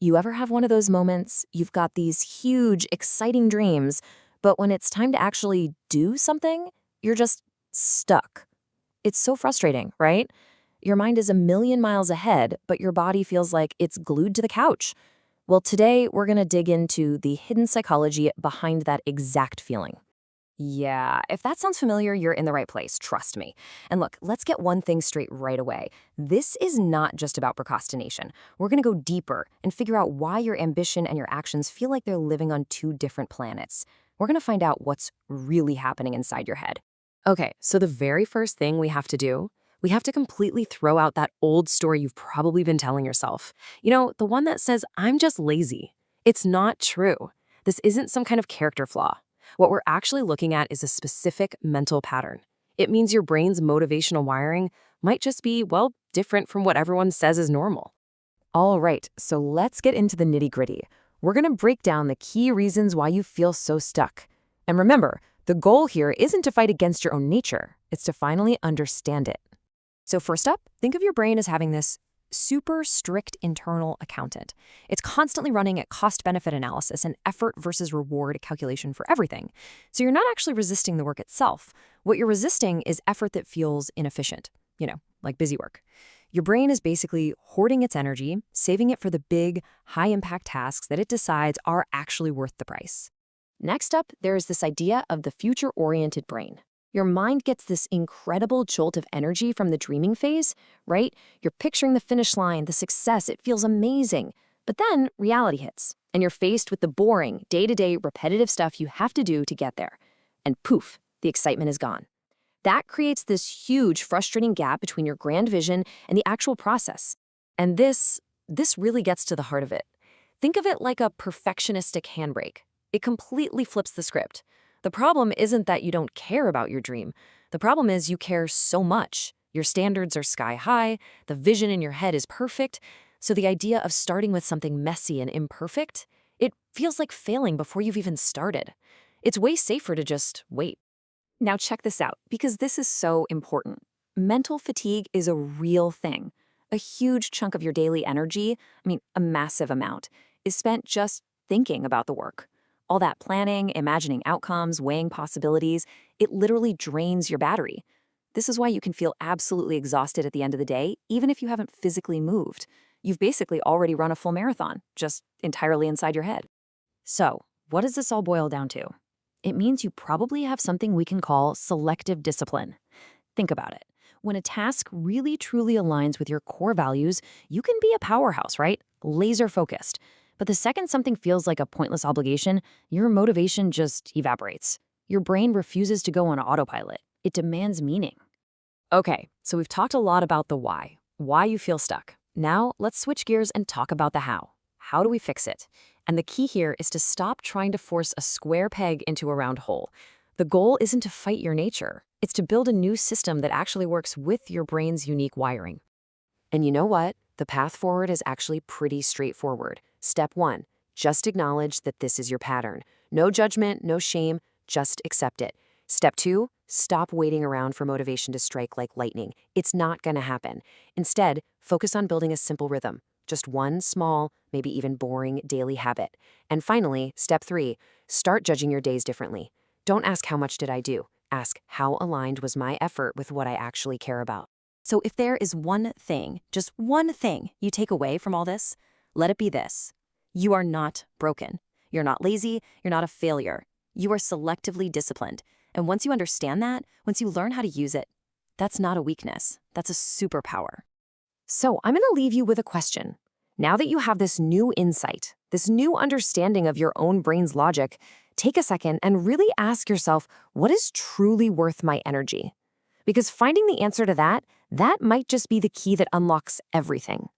You ever have one of those moments you've got these huge, exciting dreams, but when it's time to actually do something, you're just stuck? It's so frustrating, right? Your mind is a million miles ahead, but your body feels like it's glued to the couch. Well, today we're going to dig into the hidden psychology behind that exact feeling. Yeah, if that sounds familiar, you're in the right place, trust me. And look, let's get one thing straight right away. This is not just about procrastination. We're going to go deeper and figure out why your ambition and your actions feel like they're living on two different planets. We're going to find out what's really happening inside your head. Okay, so the very first thing we have to do, we have to completely throw out that old story you've probably been telling yourself. The one that says, I'm just lazy. It's not true. This isn't some kind of character flaw. What we're actually looking at is a specific mental pattern. It means your brain's motivational wiring might just be, well, different from what everyone says is normal. All right, so let's get into the nitty-gritty. We're going to break down the key reasons why you feel so stuck. And remember, the goal here isn't to fight against your own nature. It's to finally understand it. So first up, think of your brain as having this super strict internal accountant. It's constantly running a cost-benefit analysis and effort versus reward calculation for everything. So you're not actually resisting the work itself. What you're resisting is effort that feels inefficient, like busy work. Your brain is basically hoarding its energy, saving it for the big, high-impact tasks that it decides are actually worth the price. Next up, there is this idea of the future-oriented brain. Your mind gets this incredible jolt of energy from the dreaming phase, right? You're picturing the finish line, the success, it feels amazing. But then reality hits, and you're faced with the boring, day-to-day, repetitive stuff you have to do to get there. And poof, the excitement is gone. That creates this huge, frustrating gap between your grand vision and the actual process. And this really gets to the heart of it. Think of it like a perfectionistic handbrake. It completely flips the script. The problem isn't that you don't care about your dream. The problem is you care so much. Your standards are sky high, the vision in your head is perfect, so the idea of starting with something messy and imperfect, it feels like failing before you've even started. It's way safer to just wait. Now check this out, because this is so important. Mental fatigue is a real thing. A huge chunk of your daily energy, a massive amount, is spent just thinking about the work. All that planning, imagining outcomes, weighing possibilities, it literally drains your battery. This is why you can feel absolutely exhausted at the end of the day, even if you haven't physically moved. You've basically already run a full marathon, just entirely inside your head. So, what does this all boil down to? It means you probably have something we can call selective discipline. Think about it. When a task really truly aligns with your core values, you can be a powerhouse, right? Laser focused. But the second something feels like a pointless obligation, your motivation just evaporates. Your brain refuses to go on autopilot. It demands meaning. Okay, so we've talked a lot about the why you feel stuck. Now let's switch gears and talk about the how. How do we fix it? And the key here is to stop trying to force a square peg into a round hole. The goal isn't to fight your nature. It's to build a new system that actually works with your brain's unique wiring. And you know what? The path forward is actually pretty straightforward. Step 1, just acknowledge that this is your pattern. No judgment, no shame, just accept it. Step 2, stop waiting around for motivation to strike like lightning. It's not going to happen. Instead, focus on building a simple rhythm. Just one small, maybe even boring daily habit. And finally, step 3, start judging your days differently. Don't ask how much did I do. Ask how aligned was my effort with what I actually care about. So if there is one thing, just one thing you take away from all this, let it be this. You are not broken. You're not lazy. You're not a failure. You are selectively disciplined. And once you understand that, once you learn how to use it, that's not a weakness. That's a superpower. So I'm going to leave you with a question. Now that you have this new insight, this new understanding of your own brain's logic, take a second and really ask yourself, what is truly worth my energy? Because finding the answer to that might just be the key that unlocks everything.